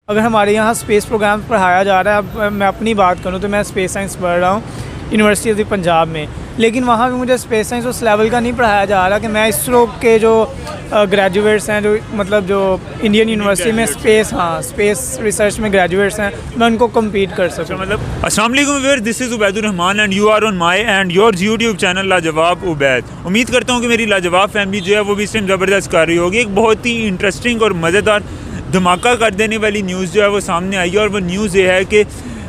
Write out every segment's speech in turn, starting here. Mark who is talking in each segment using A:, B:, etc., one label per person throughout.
A: अगर हमारे यहाँ स्पेस प्रोग्राम पढ़ाया जा रहा है, अब मैं अपनी बात करूँ तो मैं स्पेस साइंस पढ़ रहा हूँ यूनिवर्सिटी ऑफ द पंजाब में, लेकिन वहाँ भी मुझे स्पेस साइंस उस लेवल का नहीं पढ़ाया जा रहा कि मैं इसरो के जो ग्रेजुएट्स हैं, जो मतलब जो इंडियन यूनिवर्सिटी में स्पेस रिसर्च में ग्रेजुएट्स हैं, मैं उनको कम्पीट कर सकूँ।
B: मतलब अस्सलाम वालेकुम viewers, this is Ubaidur Rahman and you are on my and your YouTube channel Lajawab Ubaid. उम्मीद करता हूँ कि मेरी लाजवाब फैमिली जो है वो भी इस टाइम ज़बरदस्त कर रही होगी। एक बहुत ही इंटरेस्टिंग और मज़ेदार धमाका कर देने वाली न्यूज़ जो है वो सामने आई है, और वो न्यूज़ ये है कि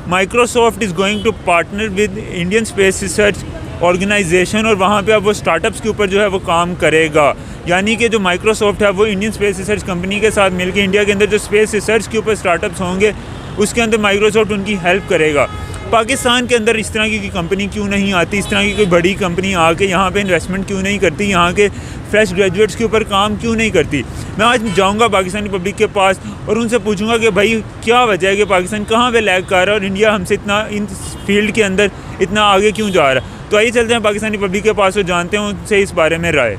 B: Microsoft is going to partner with Indian space Research Organisation, और वहाँ पे अब वो स्टार्टअप्स के ऊपर जो है वो काम करेगा। यानी कि जो माइक्रोसॉफ्ट है वो इंडियन स्पेस रिसर्च कंपनी के साथ मिलकर इंडिया के अंदर जो स्पेस रिसर्च के ऊपर स्टार्टअप्स होंगे उसके अंदर माइक्रोसॉफ्ट उनकी हेल्प करेगा। पाकिस्तान के अंदर इस तरह की कंपनी क्यों नहीं आती, इस तरह की कोई बड़ी कंपनी आके यहाँ पे इन्वेस्टमेंट क्यों नहीं करती, यहाँ के फ्रेश ग्रेजुएट्स के ऊपर काम क्यों नहीं करती। मैं आज जाऊँगा पाकिस्तानी पब्लिक के पास और उनसे पूछूंगा कि भाई क्या वजह है कि पाकिस्तान कहाँ पे लैग कर रहा है और इंडिया हमसे इतना इन फील्ड के अंदर इतना आगे क्यों जा रहा है। तो आइए चलते हैं पाकिस्तानी पब्लिक के पास और जानते हैं उनसे इस बारे में राय।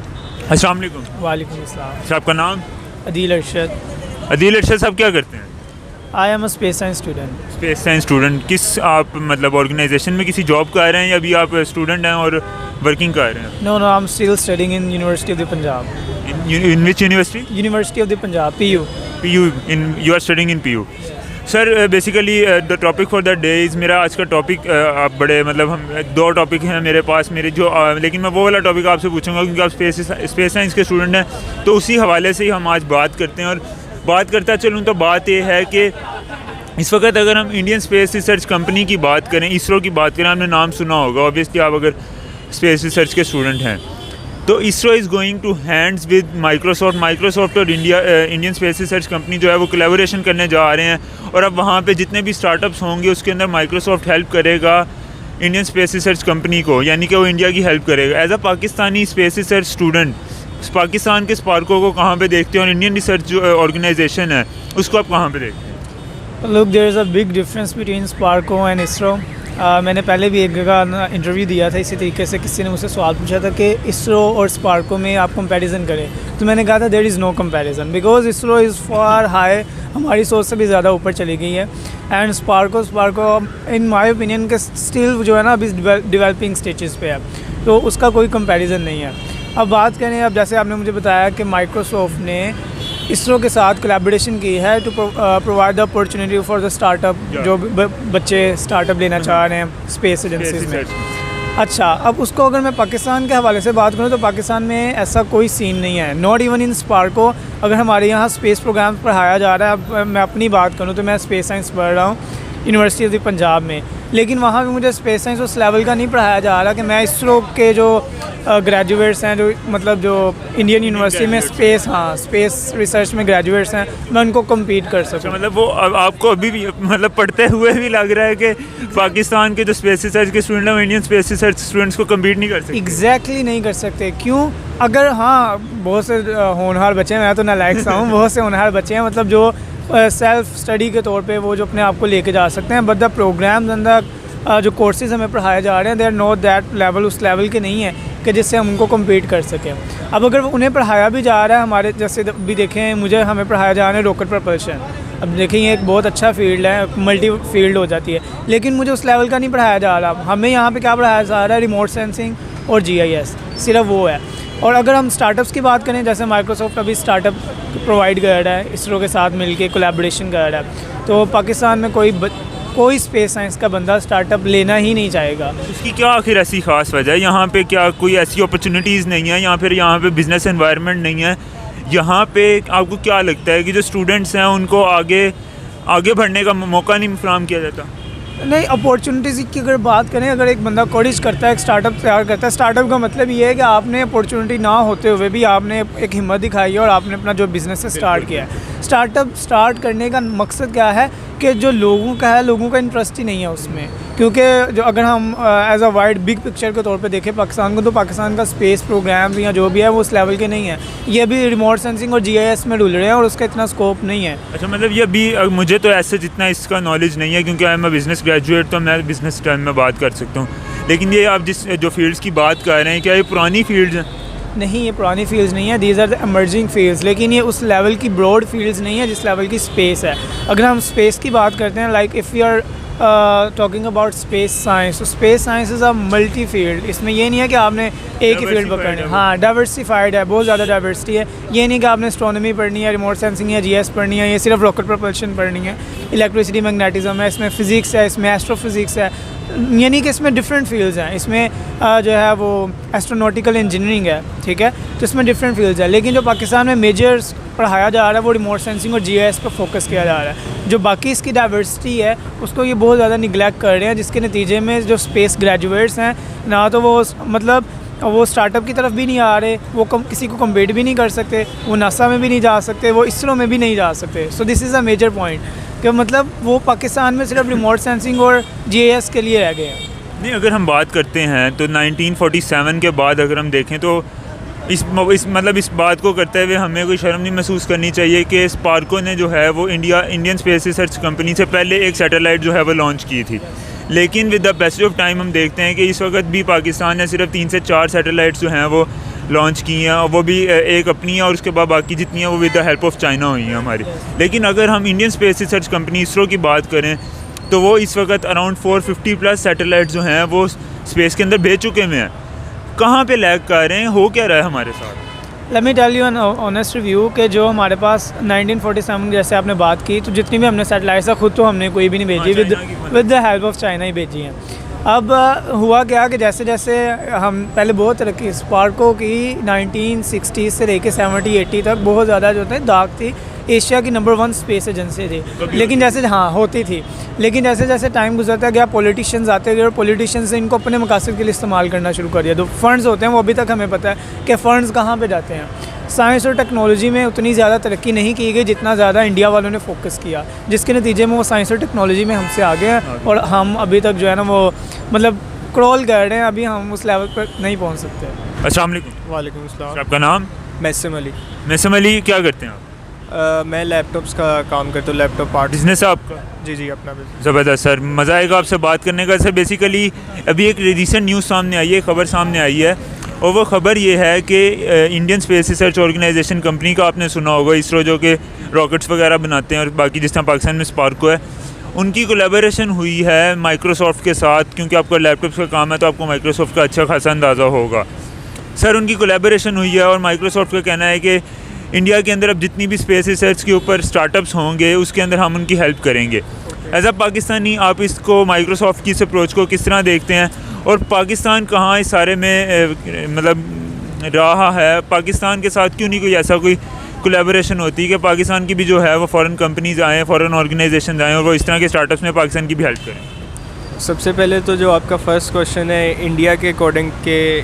B: अस्सलाम वालेकुम।
A: वालेकुम अस्सलाम।
B: अच्छा, आपका नाम?
A: अदील अरशद।
B: अदील अरशद साहब क्या करते हैं?
A: I am a space science student.
B: Space science student. किस आप मतलब ऑर्गेनाइजेशन में किसी जॉब कर रहे हैं या अभी आप स्टूडेंट हैं और वर्किंग कर रहे हैं?
A: No I am still studying in university of the Punjab.
B: In which university?
A: University of the Punjab, PU।
B: You are studying in PU। Sir basically the topic for the day is, मेरा आज का topic आप बड़े मतलब हम दो टॉपिक हैं मेरे पास मेरे जो लेकिन मैं वो वाला टॉपिक आपसे पूछूंगा क्योंकि आप स्पेस साइंस के स्टूडेंट हैं, तो उसी हवाले से ही हम आज बात करते हैं। और बात करता चलूँ तो बात ये है कि इस वक्त अगर हम इंडियन स्पेस रिसर्च कंपनी की बात करें, इसरो की बात करें, आपने नाम सुना होगा ऑब्वियसली आप अगर स्पेस रिसर्च के स्टूडेंट हैं, तो ISRO is going to hands with Microsoft और इंडियन स्पेस रिसर्च कंपनी जो है वो कोलैबोरेशन करने जा रहे हैं। और अब वहाँ पे जितने भी स्टार्टअप्स होंगे उसके अंदर माइक्रोसॉफ्ट हेल्प करेगा इंडियन स्पेस रिसर्च कंपनी को, यानी कि वो इंडिया की हेल्प करेगा। As a Pakistani space research student Pakistan के स्पार्को को कहाँ पे देखते हैं और इंडियन रिसर्च जो ऑर्गेनाइजेशन है उसको आप कहाँ पे देखते हैं?
A: Look, there is a big difference between SUPARCO and ISRO. मैंने पहले भी एक जगह इंटरव्यू दिया था इसी तरीके से, किसी ने मुझसे सवाल पूछा था कि इसरो और स्पार्को में आप कंपैरिजन करें, तो मैंने कहा था there is no comparison because ISRO is far high, हमारी सोच से भी ज़्यादा ऊपर चली गई है। And SUPARCO in my opinion के स्टिल जो है ना अभी डेवलपिंग स्टेजेस पे है, तो उसका कोई कंपैरिजन नहीं है। अब बात करें, अब जैसे आपने मुझे बताया कि माइक्रोसॉफ्ट ने इसरो के साथ कोलैबोरेशन की है to provide the opportunity for the startup, जो बच्चे स्टार्टअप लेना चाह रहे हैं स्पेस एजेंसीज में। अच्छा, अब उसको अगर मैं पाकिस्तान के हवाले से बात करूँ तो पाकिस्तान में ऐसा कोई सीन नहीं है, नॉट इवन इन स्पार्को। अगर हमारे यहाँ स्पेस प्रोग्राम पढ़ाया जा रहा है, अब मैं अपनी बात करूँ तो मैं स्पेस साइंस पढ़ रहा हूँ यूनिवर्सिटी ऑफ द पंजाब में, लेकिन वहाँ भी मुझे स्पेस साइंस उस लेवल का नहीं पढ़ाया जा रहा कि मैं इसरो के जो ग्रेजुएट्स हैं, जो मतलब जो इंडियन यूनिवर्सिटी में स्पेस रिसर्च में ग्रेजुएट्स हैं, मैं उनको कम्पीट कर सकूँ।
B: मतलब वो आपको अभी भी मतलब पढ़ते हुए भी लग रहा है कि पाकिस्तान के जो स्पेस रिसर्च के स्टूडेंट हैं वो इंडियन स्पेस रिसर्च स्टूडेंट्स को कम्पीट नहीं कर सकते?
A: एग्जैक्टली नहीं कर सकते। क्यों? अगर हाँ, बहुत से होनहार बच्चे हैं, मैं तो नालायक सा हूँ, बहुत से होनहार बच्चे हैं मतलब जो सेल्फ स्टडी के तौर पे वो जो अपने आप को लेके जा सकते हैं, बट द प्रोग्राम्स अंदर जो कोर्सेज़ हमें पढ़ाए जा रहे हैं they are not that level, उस लेवल के नहीं है कि जिससे हम उनको कम्पीट कर सकें। अब अगर उन्हें पढ़ाया भी जा रहा है, हमारे जैसे भी देखें हमें पढ़ाया जा रहा है रॉकेट प्रपल्शन, अब देखें ये एक बहुत अच्छा फील्ड है, मल्टी फील्ड हो जाती है, लेकिन मुझे उस लेवल का नहीं पढ़ाया जा रहा। हमें यहाँ पे क्या पढ़ाया जा रहा है? रिमोट सेंसिंग और GIS, सिर्फ वो है। और अगर हम स्टार्टअप्स की बात करें, जैसे माइक्रोसॉफ्ट अभी स्टार्टअप प्रोवाइड कर रहा है इसरो के साथ मिलके कोलैबोरेशन कर रहा है, तो पाकिस्तान में कोई स्पेस साइंस का बंदा स्टार्टअप लेना ही नहीं चाहेगा।
B: उसकी क्या आखिर ऐसी ख़ास वजह है? यहाँ पे क्या कोई ऐसी अपॉर्चुनिटीज़ नहीं है या फिर यहाँ पे बिज़नेस एनवायरनमेंट नहीं है? यहाँ पे आपको क्या लगता है कि जो स्टूडेंट्स हैं उनको आगे बढ़ने का मौका नहीं फराहम किया जाता?
A: नहीं, अपॉर्चुनिटीज़ की अगर बात करें, अगर एक बंदा कोशिश करता है, एक स्टार्टअप तैयार करता है, स्टार्टअप का मतलब ये है कि आपने अपॉर्चुनिटी ना होते हुए भी आपने एक हिम्मत दिखाई है और आपने अपना जो बिज़नेस स्टार्ट किया है। स्टार्टअप स्टार्ट करने का मकसद क्या है कि जो लोगों का इंटरेस्ट ही नहीं है उसमें, क्योंकि जो अगर हम as a wide big picture के तौर पे देखें पाकिस्तान को, तो पाकिस्तान का स्पेस प्रोग्राम या जो भी है वो उस लेवल के नहीं है। ये भी रिमोट सेंसिंग और GIS में डुल रहे हैं और उसका इतना स्कोप नहीं है।
B: अच्छा, मतलब ये भी मुझे तो ऐसे जितना इसका नॉलेज नहीं है क्योंकि I am a business graduate, तो मैं बिज़नेस टर्म में बात कर सकता हूँ। लेकिन ये आप जो फील्ड्स की बात कर रहे हैं, क्या ये पुरानी फील्ड्स हैं?
A: नहीं ये पुरानी फील्ड्स नहीं है, these are the emerging fields, लेकिन ये उस लेवल की ब्रॉड फील्ड्स नहीं है जिस लेवल की स्पेस है। अगर हम स्पेस की बात करते हैं, like if we are talking about space science, तो space science is a multi field. इसमें ये नहीं है कि आपने एक ही फील्ड पकड़नी है, हाँ डाइवर्सिफाइड है, बहुत ज़्यादा डाइवर्सिटी है। ये नहीं कि आपने एस्ट्रोनॉमी पढ़नी है, रिमोट सेंसिंग या जीएस पढ़नी है, ये सिर्फ रॉकेट प्रोपल्शन पढ़नी है, इलेक्ट्रिसिटी मैग्नेटिज्म है, इसमें फ़िज़िक्स है, इसमें एस्ट्रोफिज़िक्स है, यानी कि इसमें डिफरेंट फील्ड्स हैं। इसमें जो है वो एस्ट्रोनॉटिकल इंजीनियरिंग है, ठीक है, तो इसमें डिफरेंट फील्ड्स है। लेकिन जो पाकिस्तान में मेजर्स पढ़ाया जा रहा है वो रिमोट सेंसिंग और जीआईएस पर फोकस किया जा रहा है। जो बाकी इसकी डाइवर्सिटी है उसको ये बहुत ज़्यादा निगलेक्ट कर रहे हैं, जिसके नतीजे में जो स्पेस ग्रेजुएट्स हैं ना तो वो मतलब वो स्टार्टअप की तरफ भी नहीं आ रहे, वो किसी को कम्पीट भी नहीं कर सकते, वो नासा में भी नहीं जा सकते, वो इसरो में भी नहीं जा सकते। So this is a major point कि मतलब वो पाकिस्तान में सिर्फ रिमोट सेंसिंग और जीआईएस के लिए रह गए हैं।
B: नहीं, अगर हम बात करते हैं तो 1947 के बाद अगर हम देखें तो इस बात को करते हुए हमें कोई शर्म नहीं महसूस करनी चाहिए कि स्पार्को ने जो है वो इंडियन स्पेस रिसर्च कंपनी से पहले एक सैटेलाइट जो है वो लॉन्च की थी। लेकिन with the passage of time हम देखते हैं कि इस वक्त भी पाकिस्तान ने सिर्फ 3 से 4 सैटेलाइट्स जो हैं वो लॉन्च की हैं, और वो भी एक अपनी है और उसके बाद बाकी जितनी हैं वो with the help of China हुई हैं हमारी। लेकिन अगर हम Indian space research company ISRO की बात करें तो वो इस वक्त अराउंड 450 प्लस सैटेलाइट्स जो हैं वो स्पेस के अंदर भेज चुके हुए हैं। कहाँ पे लैग कर रहे हैं, हो क्या रहा है हमारे साथ?
A: Let me tell you an honest review कि जो हमारे पास 1947 जैसे आपने बात की, तो जितनी भी हमने सैटेलाइट्स है खुद तो हमने कोई भी नहीं भेजी, with the help of China ही भेजी हैं। अब हुआ क्या कि जैसे जैसे हम पहले बहुत तरक्की स्पार्को की 1960 से लेकर 70-80 तक बहुत ज़्यादा जो है दाग थी, एशिया की नंबर 1 स्पेस एजेंसी थी। लेकिन जैसे हाँ होती थी, लेकिन जैसे जैसे टाइम गुजरता गया पॉलिटिशियंस आते गए और पॉलिटिशियंस ने इनको अपने मकासद के लिए इस्तेमाल करना शुरू कर दिया। तो फंड्स होते हैं वो अभी तक हमें पता है कि फ़ंड्स कहाँ पे जाते हैं। साइंस और टेक्नोलॉजी में उतनी ज़्यादा तरक्की नहीं की गई जितना ज़्यादा इंडिया वालों ने फोकस किया, जिसके नतीजे में वो साइंस और टेक्नोलॉजी में हमसे आगे हैं और हम अभी तक जो है ना वो मतलब क्रॉल कर रहे हैं, अभी हम उस लेवल पर नहीं पहुँच सकते।
B: अस्सलाम वालेकुम।
C: वालेकुम अस्सलाम।
B: आपका नाम?
C: मैसम अली।
B: मैसम अली, क्या करते हैं आप?
C: मैं लैपटॉप्स का काम करता हूँ, लैपटॉप पार्ट।
B: बिजनेस है आपका?
C: जी अपना बिजनेस।
B: ज़बरदस्त सर, मज़ा आएगा आपसे बात करने का। सर बेसिकली अभी एक रिसेंट न्यूज़ सामने आई है, खबर सामने आई है, और वो ख़बर ये है कि Indian space Research Organisation company का आपने सुना होगा, इसरो जो कि रॉकेट्स वगैरह बनाते हैं और बाकी जिस तरह पाकिस्तान में स्पार्को है, उनकी कोलैबोरेशन हुई है माइक्रोसॉफ्ट के साथ। क्योंकि आपका लैपटॉप्स का काम है तो आपको माइक्रोसॉफ्ट का अच्छा खासा अंदाज़ा होगा। सर उनकी कोलैबोरेशन हुई है और माइक्रोसॉफ्ट का कहना है कि इंडिया के अंदर अब जितनी भी स्पेस रिसर्च के ऊपर स्टार्टअप्स होंगे उसके अंदर हम उनकी हेल्प करेंगे। एज अ पाकिस्तानी आप इसको माइक्रोसॉफ्ट की इस अप्रोच को किस तरह देखते हैं, और पाकिस्तान कहाँ इस सारे में मतलब रहा है? पाकिस्तान के साथ क्यों नहीं कोई ऐसा कोई कोलैबोरेशन होती है कि पाकिस्तान की भी जो है वो फ़ॉरेन कंपनीज़ आएँ, फ़ॉरेन ऑर्गेनाइजेशन आएँ और वो इस तरह के स्टार्टअप्स में पाकिस्तान की भी हेल्प करें?
C: सबसे पहले तो जो आपका फ़र्स्ट क्वेश्चन है इंडिया के अकॉर्डिंग के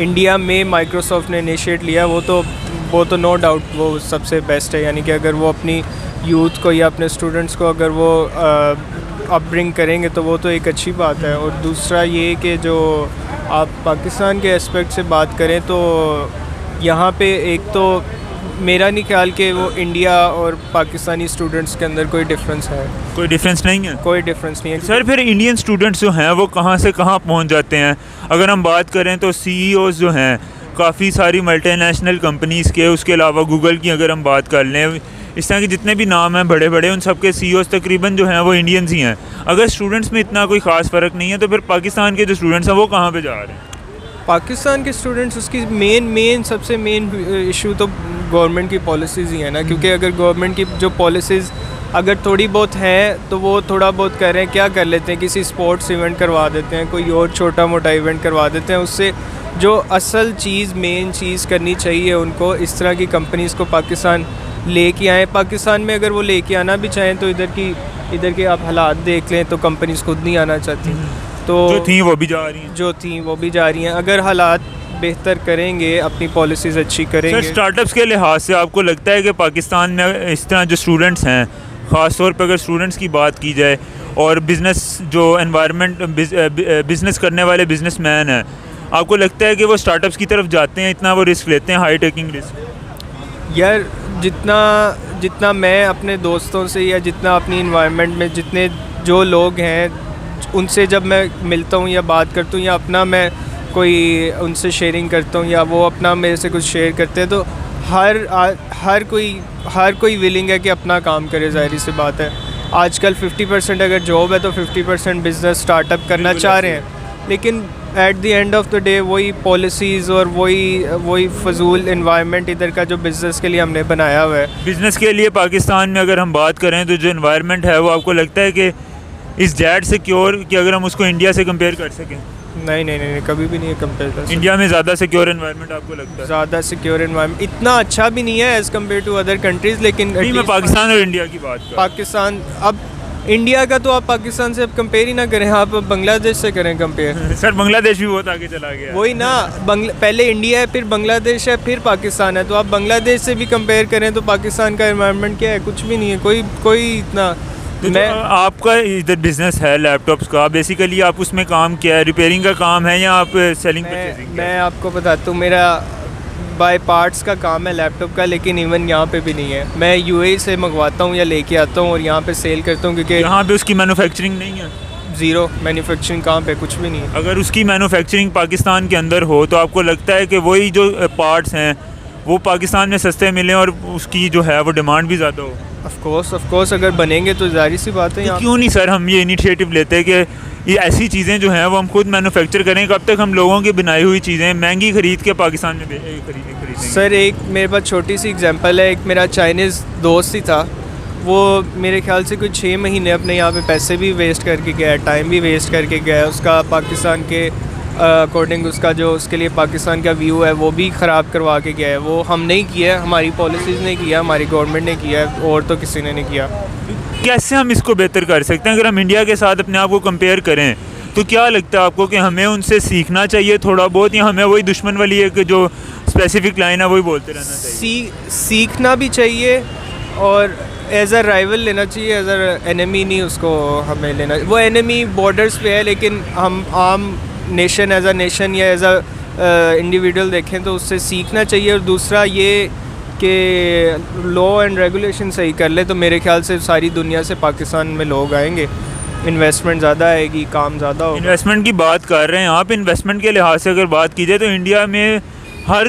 C: इंडिया में माइक्रोसॉफ्ट ने इनिशिएट लिया, वो तो नो डाउट वो सबसे बेस्ट है। यानी कि अगर वो अपनी यूथ को या अपने स्टूडेंट्स को अगर वो अपब्रिंग करेंगे तो वो तो एक अच्छी बात है। और दूसरा ये कि जो आप पाकिस्तान के एस्पेक्ट से बात करें तो यहाँ पे एक तो मेरा नहीं ख्याल कि वो इंडिया और पाकिस्तानी स्टूडेंट्स के अंदर कोई डिफरेंस है।
B: कोई डिफरेंस नहीं है?
C: कोई डिफरेंस नहीं है
B: सर। फिर इंडियन स्टूडेंट्स जो हैं वो कहाँ से कहाँ पहुँच जाते हैं? अगर हम बात करें तो CEOs जो हैं काफ़ी सारी मल्टीनेशनल कंपनीज़ के, उसके अलावा गूगल की अगर हम बात कर लें, इस तरह के जितने भी नाम हैं बड़े बड़े, उन सब के CEOs तकरीबन जो हैं वो इंडियंस ही हैं। अगर स्टूडेंट्स में इतना कोई ख़ास फ़र्क नहीं है तो फिर पाकिस्तान के जो स्टूडेंट्स हैं वो कहाँ पे जा रहे हैं?
C: पाकिस्तान के स्टूडेंट्स उसकी सबसे मेन इशू तो गवर्नमेंट की पॉलिसीज़ ही है ना। क्योंकि अगर गवर्नमेंट की जो पॉलिसीज़ अगर थोड़ी बहुत हैं तो वो थोड़ा बहुत कर रहे हैं, क्या कर लेते हैं, किसी स्पोर्ट्स इवेंट करवा देते हैं, कोई और छोटा मोटा इवेंट करवा देते हैं। उससे जो असल चीज़ मेन चीज़ करनी चाहिए उनको, इस तरह की कंपनीज़ को पाकिस्तान लेके आएँ। पाकिस्तान में अगर वो लेके आना भी चाहें तो इधर के आप हालात देख लें तो कंपनीज़ खुद नहीं आना चाहती, तो
B: जो थी वो भी जा रही हैं। अगर हालात बेहतर करेंगे, अपनी पॉलिसीज़ अच्छी करेंगे। सर स्टार्टअप्स के लिहाज से आपको लगता है कि पाकिस्तान में इस तरह जो स्टूडेंट्स हैं, ख़ास तौर पर अगर स्टूडेंट्स की बात की जाए और बिज़नेस जो एनवायरनमेंट बिज़नेस करने वाले बिज़नेसमैन हैं, आपको लगता है कि वो स्टार्टअप्स की तरफ जाते हैं, इतना वो रिस्क लेते हैं, हाई टेकिंग रिस्क?
C: यार जितना मैं अपने दोस्तों से या जितना अपनी इन्वायरमेंट में जितने जो लोग हैं उनसे जब मैं मिलता हूँ या बात करता हूँ या अपना मैं कोई उनसे शेयरिंग करता हूँ या वो अपना मेरे से कुछ शेयर करते हैं, तो हर कोई विलिंग है कि अपना काम करे। ज़ाहिर सी बात है, आजकल 50% अगर जॉब है तो 50% बिज़नेस स्टार्टअप करना चाह रहे हैं, लेकिन at the end of the day वही पॉलिसीज़ और वही फजूल इन्वायरमेंट इधर का जो बिज़नेस के लिए हमने बनाया हुआ है।
B: बिज़नेस के लिए पाकिस्तान में अगर हम बात करें तो जो इन्वायरमेंट है वो आपको लगता है कि इस दैट सिक्योर कि अगर हम उसको इंडिया से कंपेयर कर सकें?
C: नहीं, कभी भी नहीं है कंपेयर कर सकते।
B: इंडिया में ज़्यादा सिक्योर इन्वायरमेंट आपको लगता है?
C: ज़्यादा सिक्योर इन्वायरमेंट इतना अच्छा भी नहीं है as compare to other countries, लेकिन
B: नहीं, मैं पाकिस्तान और इंडिया की बात कर।
C: पाकिस्तान, अब इंडिया का तो आप पाकिस्तान से अब कंपेयर ही ना करें, आप बांग्लादेश से करें कंपेयर।
B: सर बांग्लादेश भी बहुत आगे चला गया।
C: वही ना, पहले इंडिया है, फिर बांग्लादेश है, फिर पाकिस्तान है, तो आप बांग्लादेश से भी कंपेयर करें तो पाकिस्तान का एनवायरनमेंट क्या है? कुछ भी नहीं है, कोई इतना।
B: तो मैं आपका इधर बिजनेस है लैपटॉप्स का, बेसिकली आप उसमें काम किया है, रिपेयरिंग का काम है या आप सेलिंग परचेजिंग?
C: मैं आपको बताता हूँ, मेरा बाय पार्ट्स का काम है लैपटॉप का, लेकिन इवन यहाँ पे भी नहीं है। मैं यूएई से मंगवाता हूँ या लेके आता हूँ और यहाँ पे सेल करता हूँ, क्योंकि
B: यहाँ पे उसकी मैन्युफैक्चरिंग नहीं है।
C: ज़ीरो मैन्युफैक्चरिंग कहाँ पे, कुछ भी नहीं है।
B: अगर उसकी मैन्युफैक्चरिंग पाकिस्तान के अंदर हो तो आपको लगता है कि वही जो पार्ट्स हैं वो पाकिस्तान में सस्ते मिलें और उसकी जो है वो डिमांड भी ज़्यादा हो?
C: ऑफ कोर्स अगर बनेंगे तो जाहिर सी बात है।
B: तो क्यों नहीं सर हम ये इनिशिएटिव लेते हैं कि ये ऐसी चीज़ें जो हैं वो हम खुद मैन्युफैक्चर करें? कब तक हम लोगों की बनाई हुई चीज़ें महंगी खरीद के पाकिस्तान में खरीदेंगे?
C: सर एक मेरे पास छोटी सी एग्जांपल है, एक मेरा चाइनीज़ दोस्त ही था, वो मेरे ख्याल से कुछ 6 महीने अपने यहाँ पे पैसे भी वेस्ट करके गया, टाइम भी वेस्ट करके गया, उसका पाकिस्तान के अकॉर्डिंग उसका जो उसके लिए पाकिस्तान का व्यू है वो भी ख़राब करवा के गया है। वो हम नहीं किया है, हमारी पॉलिसीज़ ने किया, हमारी गवर्नमेंट ने किया है, और तो किसी ने नहीं किया।
B: कैसे हम इसको बेहतर कर सकते हैं? अगर हम इंडिया के साथ अपने आप को कंपेयर करें तो क्या लगता है आपको कि हमें उनसे सीखना चाहिए थोड़ा बहुत, या हमें वही दुश्मन वाली एक जो स्पेसिफिक लाइन है वही बोलते रहना चाहिए?
C: सीखना भी चाहिए और एज अ राइवल लेना चाहिए, एज अ एनिमी नहीं उसको हमें लेना। वो एनिमी बॉर्डर्स पे है, लेकिन हम आम नेशन एज अ नेशन या एज अ इंडिविजुअल देखें तो उससे सीखना चाहिए। और दूसरा ये कि लॉ एंड रेगुलेशन सही कर ले तो मेरे ख्याल से सारी दुनिया से पाकिस्तान में लोग आएंगे, इन्वेस्टमेंट ज़्यादा आएगी, काम ज़्यादा होगा।
B: इन्वेस्टमेंट की बात कर रहे हैं आप, इन्वेस्टमेंट के लिहाज से अगर बात की जाए तो इंडिया में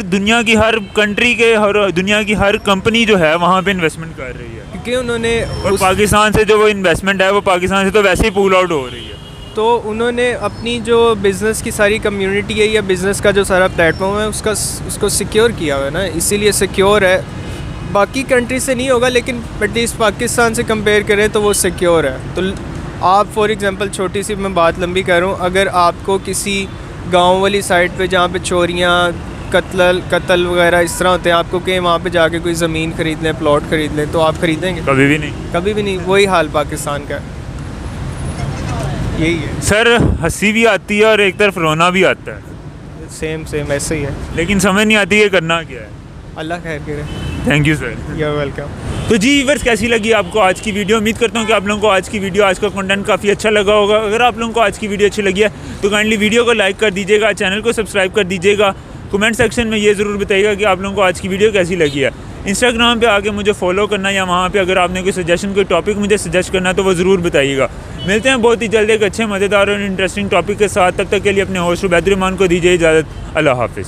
B: दुनिया की हर कंट्री के दुनिया की हर कंपनी जो है वहाँ पे इन्वेस्टमेंट कर रही है,
C: क्योंकि उन्होंने
B: और पाकिस्तान से जो वो इन्वेस्टमेंट है वो पाकिस्तान से तो वैसे ही पुल आउट हो रही है।
C: तो उन्होंने अपनी जो बिज़नेस की सारी कम्युनिटी है या बिज़नेस का जो सारा प्लेटफॉर्म है उसको सिक्योर किया हुआ है ना, इसीलिए सिक्योर है। बाकी कंट्री से नहीं होगा, लेकिन एटलीस्ट पाकिस्तान से कंपेयर करें तो वो सिक्योर है। तो आप फॉर एग्ज़ाम्पल, छोटी सी मैं बात लंबी कर रहा हूँ, अगर आपको किसी गाँव वाली साइड पे जहाँ पे चोरियाँ कत्ल वगैरह इस तरह होते हैं, आपको कहीं वहाँ पे जाके कोई ज़मीन ख़रीद लें, प्लॉट ख़रीद लें, तो आप ख़रीदेंगे?
B: कभी भी नहीं,
C: कभी भी नहीं। वही हाल पाकिस्तान का है, यही है
B: सर। हंसी भी आती है और एक तरफ रोना भी आता है,
C: सेम ऐसे ही है,
B: लेकिन समझ नहीं आती कि करना क्या है।
C: अल्लाह खैर करे।
B: Thank you sir,
C: you are welcome.
B: तो जी व्यूअर्स, कैसी लगी आपको आज की वीडियो? उम्मीद करता हूँ कि आप लोगों को आज की वीडियो, आज का कंटेंट काफ़ी अच्छा लगा होगा। अगर आप लोगों को आज की वीडियो अच्छी लगी है तो काइंडली वीडियो को लाइक कर दीजिएगा, चैनल को सब्सक्राइब कर दीजिएगा। कमेंट सेक्शन में ये ज़रूर बताइएगा कि आप लोगों को आज की वीडियो कैसी लगी है। इंस्टाग्राम पे आके मुझे फॉलो करना, या वहाँ पे अगर आपने कोई सजेशन, कोई टॉपिक मुझे सजेस्ट करना तो वो ज़रूर बताइएगा। मिलते हैं बहुत ही जल्द एक अच्छे, मज़ेदार और इंटरेस्टिंग टॉपिक के साथ। तब तक के लिए अपने होस्ट उबैदुर रहमान को दीजिए इजाज़त। अल्लाह हाफिज़।